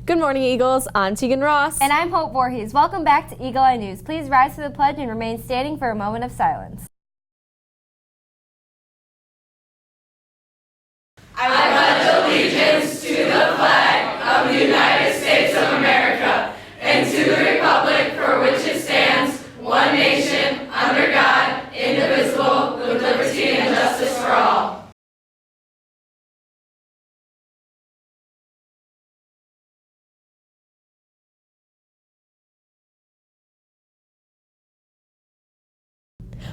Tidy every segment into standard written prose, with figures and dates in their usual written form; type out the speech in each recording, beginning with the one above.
Good morning, Eagles. I'm Tegan Ross. And I'm Hope Voorhees. Welcome back to Eagle Eye News. Please rise to the pledge and remain standing for a moment of silence. I pledge allegiance to the flag of the United States of America and to the republic for which it stands, one nation, under God, indivisible, with liberty and justice for all.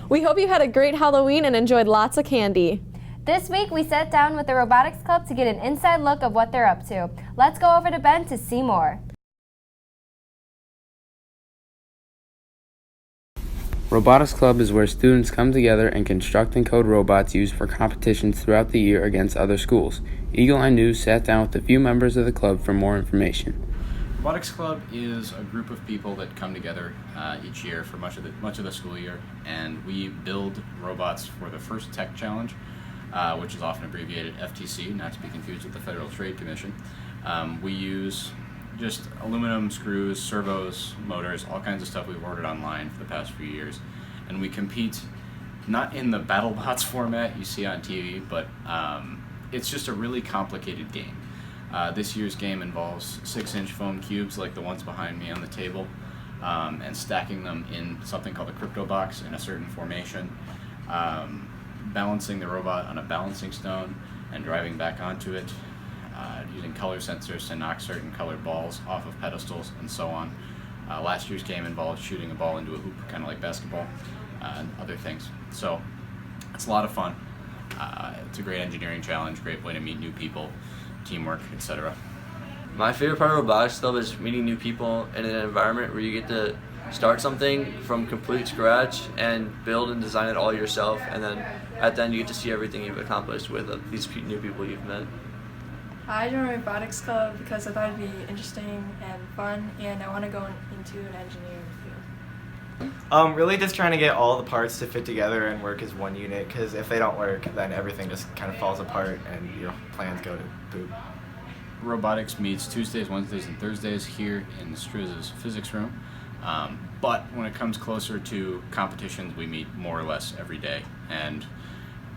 We hope you had a great Halloween and enjoyed lots of candy. This week we sat down with the Robotics Club to get an inside look of what they're up to. Let's go over to Ben to see more. Robotics Club is where students come together and construct and code robots used for competitions throughout the year against other schools. Eagle Eye News sat down with a few members of the club for more information. Robotics Club is a group of people that come together each year for much of the school year, and we build robots for the first tech challenge, which is often abbreviated FTC, not to be confused with the Federal Trade Commission. We use just aluminum screws, servos, motors, all kinds of stuff we've ordered online for the past few years, and we compete not in the BattleBots format you see on TV, but it's just a really complicated game. This year's game involves 6-inch foam cubes like the ones behind me on the table, and stacking them in something called a crypto box in a certain formation, balancing the robot on a balancing stone and driving back onto it, using color sensors to knock certain colored balls off of pedestals and so on. Last year's game involved shooting a ball into a hoop, kind of like basketball, and other things. So it's a lot of fun. It's a great engineering challenge, great way to meet new people, teamwork, etc. My favorite part of Robotics Club is meeting new people in an environment where you get to start something from complete scratch and build and design it all yourself, and then at the end you get to see everything you've accomplished with these new people you've met. I joined Robotics Club because I thought it'd be interesting and fun, and I want to go into an engineering field. Really just trying to get all the parts to fit together and work as one unit, because if they don't work, then everything just kind of falls apart and your plans go to poop. Robotics meets Tuesdays, Wednesdays, and Thursdays here in Striz's physics room, but when it comes closer to competitions, we meet more or less every day, and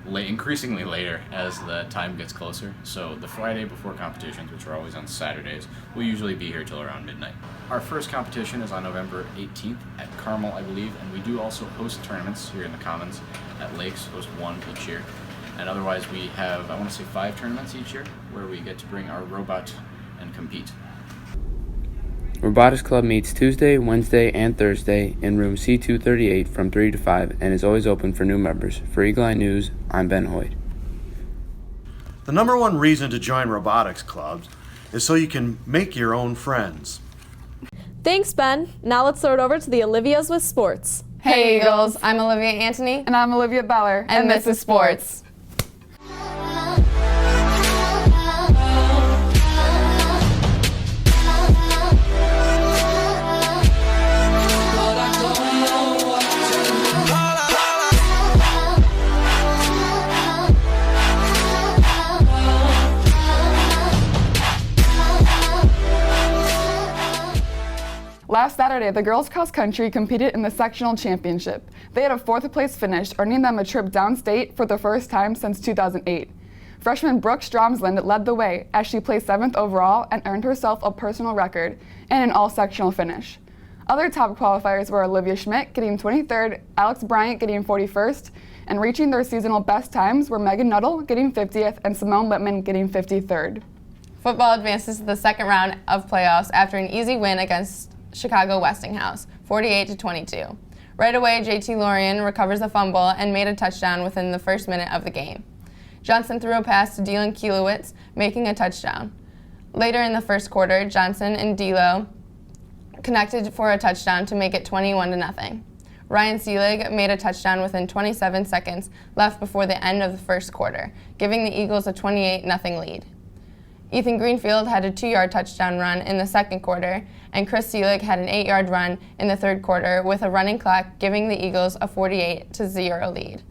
increasingly later as the time gets closer. So the Friday before competitions, which are always on Saturdays, we'll usually be here till around midnight. Our first competition is on November 18th at Carmel, I believe, and we do also host tournaments here in the Commons at Lakes, host one each year. And otherwise we have, I want to say, 5 tournaments each year where we get to bring our robot and compete. Robotics Club meets Tuesday, Wednesday, and Thursday in room C238 from 3 to 5 and is always open for new members. For Eagle Eye News, I'm Ben Hoyt. The number one reason to join Robotics Clubs is so you can make your own friends. Thanks, Ben. Now let's throw it over to the Olivias with sports. Hey Eagles, I'm Olivia Antony. And I'm Olivia Beller. And this is Sports. Last Saturday, the girls cross country competed in the sectional championship. They had a 4th place finish, earning them a trip downstate for the first time since 2008. Freshman Brooke Stromsland led the way as she placed 7th overall and earned herself a personal record and an all-sectional finish. Other top qualifiers were Olivia Schmidt getting 23rd, Alex Bryant getting 41st, and reaching their seasonal best times were Megan Nuttall getting 50th and Simone Littman getting 53rd. Football advances to the second round of playoffs after an easy win against Chicago Westinghouse, 48-22. Right away, JT Lorian recovers a fumble and made a touchdown within the first minute of the game. Johnson threw a pass to Dylan Kielowitz, making a touchdown. Later in the first quarter, Johnson and D'Lo connected for a touchdown to make it 21-0. Ryan Seelig made a touchdown within 27 seconds left before the end of the first quarter, giving the Eagles a 28-0 lead. Ethan Greenfield had a 2-yard touchdown run in the second quarter, and Chris Seelig had an 8-yard run in the third quarter with a running clock, giving the Eagles a 48-0 lead.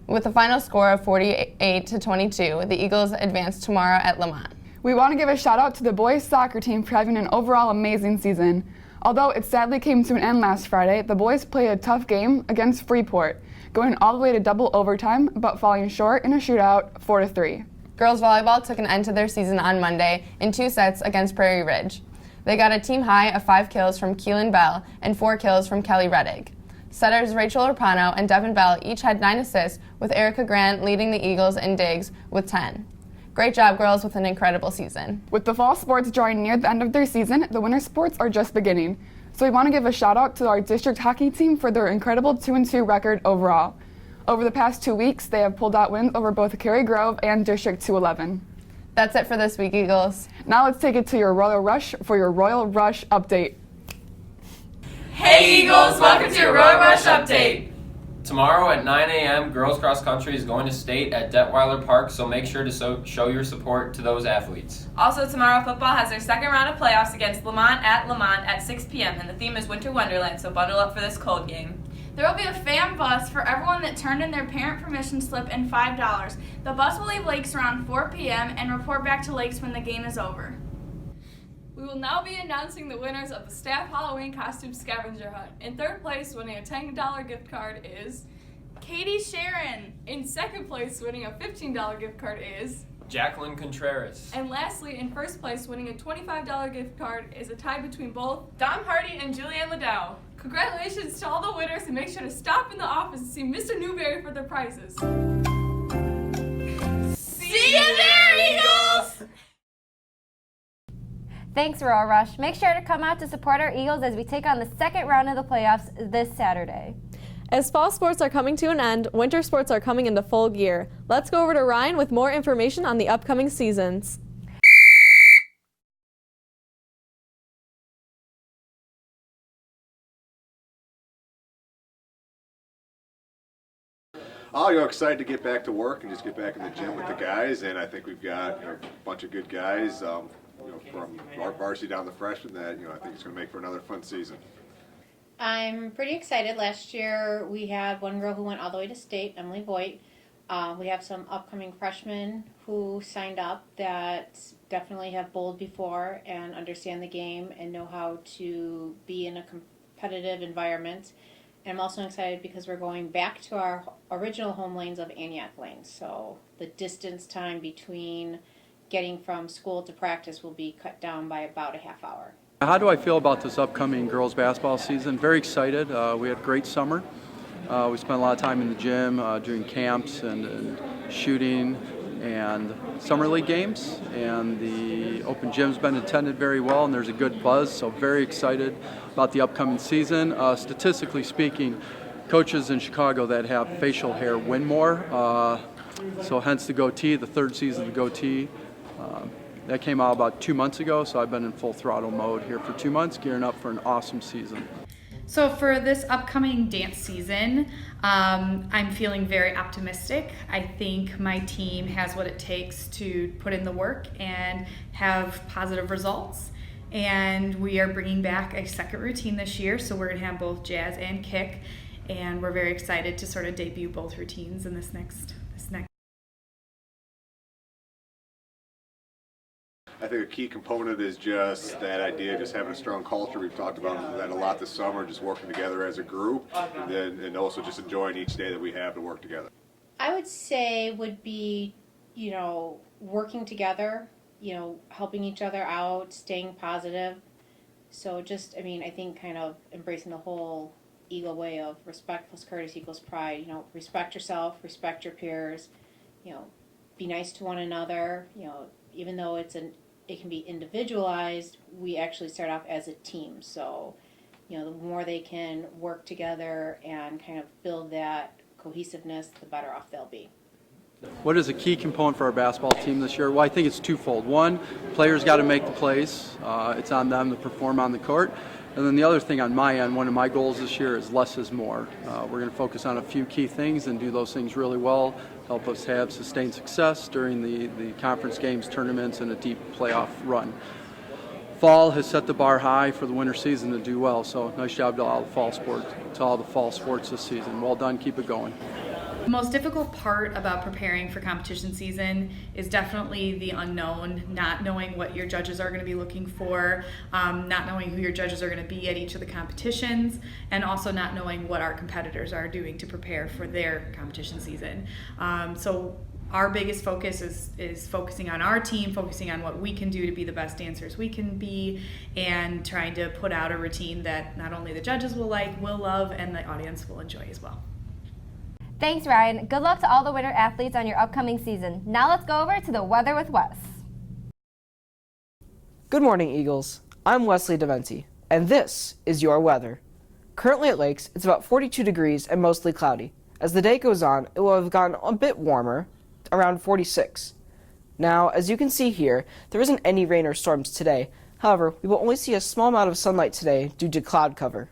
With a final score of 48-22, the Eagles advance tomorrow at Lamont. We want to give a shout out to the boys soccer team for having an overall amazing season. Although it sadly came to an end last Friday, the boys played a tough game against Freeport, going all the way to double overtime, but falling short in a shootout 4-3. Girls volleyball took an end to their season on Monday in 2 sets against Prairie Ridge. They got a team high of 5 kills from Keelan Bell and 4 kills from Kelly Reddick. Setters Rachel Rapano and Devin Bell each had 9 assists, with Erica Grant leading the Eagles in digs with 10. Great job, girls, with an incredible season. With the fall sports drawing near the end of their season, the winter sports are just beginning. So we want to give a shout out to our district hockey team for their incredible 2-2 record overall. Over the past 2 weeks, they have pulled out wins over both Cary Grove and District 211. That's it for this week, Eagles. Now let's take it to your Royal Rush for your Royal Rush update. Hey Eagles, welcome to your Royal Rush update. Tomorrow at 9 a.m., girls cross country is going to state at Detweiler Park, so make sure to show your support to those athletes. Also tomorrow, football has their second round of playoffs against Lamont at 6 p.m., and the theme is Winter Wonderland, so bundle up for this cold game. There will be a fan bus for everyone that turned in their parent permission slip and $5. The bus will leave Lakes around 4 p.m. and report back to Lakes when the game is over. We will now be announcing the winners of the Staff Halloween Costume Scavenger Hunt. In third place, winning a $10 gift card is Katie Sharon. In second place, winning a $15 gift card is Jacqueline Contreras. And lastly, in first place, winning a $25 gift card is a tie between both Dom Hardy and Julianne Liddell. Congratulations to all the winners, and make sure to stop in the office and see Mr. Newberry for their prizes. See you there, Eagles! Thanks, Royal Rush. Make sure to come out to support our Eagles as we take on the second round of the playoffs this Saturday. As fall sports are coming to an end, winter sports are coming into full gear. Let's go over to Ryan with more information on the upcoming seasons. Oh, excited to get back to work and just get back in the gym with the guys, and I think we've got a bunch of good guys, from our varsity down to freshmen that I think it's going to make for another fun season. I'm pretty excited. Last year we had one girl who went all the way to state, Emily Voigt. We have some upcoming freshmen who signed up that definitely have bowled before and understand the game and know how to be in a competitive environment. And I'm also excited because we're going back to our original home lanes of Antioch lanes. So the distance time between getting from school to practice will be cut down by about a half hour. How do I feel about this upcoming girls basketball season? Very excited. We had a great summer. We spent a lot of time in the gym doing camps and shooting and summer league games. And the open gym's been attended very well, and there's a good buzz. So very excited about the upcoming season. Statistically speaking, coaches in Chicago that have facial hair win more. So hence the goatee, the third season of the goatee. That came out about 2 months ago, so I've been in full throttle mode here for 2 months, gearing up for an awesome season. So for this upcoming dance season, I'm feeling very optimistic. I think my team has what it takes to put in the work and have positive results. And we are bringing back a second routine this year, so we're going to have both jazz and kick. And we're very excited to sort of debut both routines in this next. I think a key component is just that idea of just having a strong culture. We've talked about that a lot this summer, just working together as a group, and also just enjoying each day that we have to work together. I would say would be, working together, helping each other out, staying positive. So just, I think kind of embracing the whole Eagle way of respect plus courtesy equals pride. Respect yourself, respect your peers, be nice to one another, even though it can be individualized, we actually start off as a team. So, the more they can work together and kind of build that cohesiveness, the better off they'll be. What is a key component for our basketball team this year? Well, I think it's twofold. One, players got to make the plays. It's on them to perform on the court. And then the other thing on my end, one of my goals this year is less is more. We're going to focus on a few key things and do those things really well, help us have sustained success during the conference games, tournaments, and a deep playoff run. Fall has set the bar high for the winter season to do well, so nice job to all the fall sports this season. Well done, keep it going. The most difficult part about preparing for competition season is definitely the unknown, not knowing what your judges are going to be looking for, not knowing who your judges are going to be at each of the competitions, and also not knowing what our competitors are doing to prepare for their competition season. So our biggest focus is focusing on our team, focusing on what we can do to be the best dancers we can be, and trying to put out a routine that not only the judges will like, will love, and the audience will enjoy as well. Thanks, Ryan. Good luck to all the winter athletes on your upcoming season. Now let's go over to the weather with Wes. Good morning, Eagles. I'm Wesley Deventi, and this is your weather. Currently at Lakes, it's about 42 degrees and mostly cloudy. As the day goes on, it will have gotten a bit warmer, around 46. Now, as you can see here, there isn't any rain or storms today. However, we will only see a small amount of sunlight today due to cloud cover.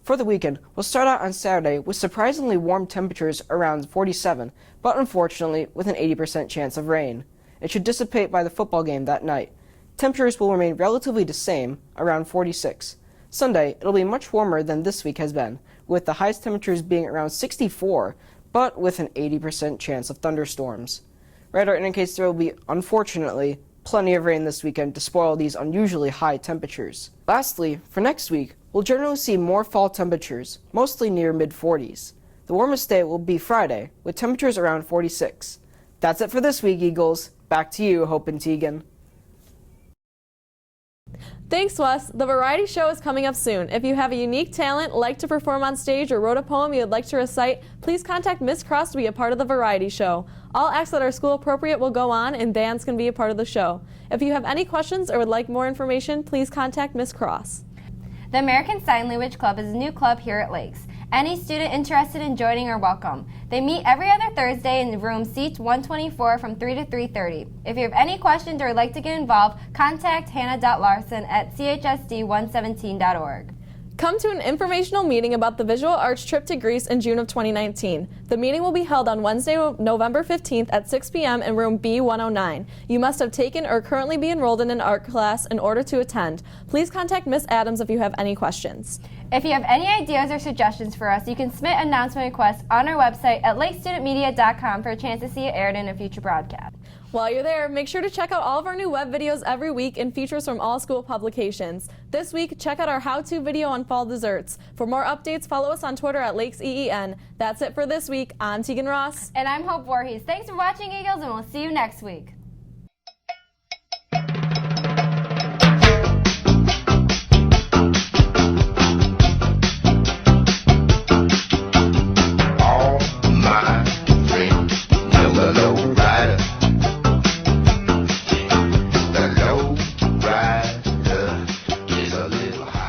For the weekend, we'll start out on Saturday with surprisingly warm temperatures around 47, but unfortunately with an 80% chance of rain. It should dissipate by the football game that night. Temperatures will remain relatively the same, around 46. Sunday, it'll be much warmer than this week has been, with the highest temperatures being around 64, but with an 80% chance of thunderstorms. Radar indicates there will be, unfortunately, plenty of rain this weekend to spoil these unusually high temperatures. Lastly, for next week, we'll generally see more fall temperatures, mostly near mid-40s. The warmest day will be Friday, with temperatures around 46. That's it for this week, Eagles. Back to you, Hope and Tegan. Thanks, Wes. The variety show is coming up soon. If you have a unique talent, like to perform on stage, or wrote a poem you would like to recite, please contact Miss Cross to be a part of the variety show. All acts that are school appropriate will go on, and bands can be a part of the show. If you have any questions or would like more information, please contact Miss Cross. The American Sign Language Club is a new club here at Lakes. Any student interested in joining are welcome. They meet every other Thursday in room C124 from 3 to 3:30. If you have any questions or would like to get involved, contact hannah.larson@chsd117.org. Come to an informational meeting about the Visual Arts trip to Greece in June of 2019. The meeting will be held on Wednesday, November 15th at 6 p.m. in room B109. You must have taken or currently be enrolled in an art class in order to attend. Please contact Ms. Adams if you have any questions. If you have any ideas or suggestions for us, you can submit announcement requests on our website at lakestudentmedia.com for a chance to see it aired in a future broadcast. While you're there, make sure to check out all of our new web videos every week and features from all school publications. This week, check out our how-to video on fall desserts. For more updates, follow us on Twitter at LakesEEN. That's it for this week. I'm Tegan Ross. And I'm Hope Voorhees. Thanks for watching, Eagles, and we'll see you next week.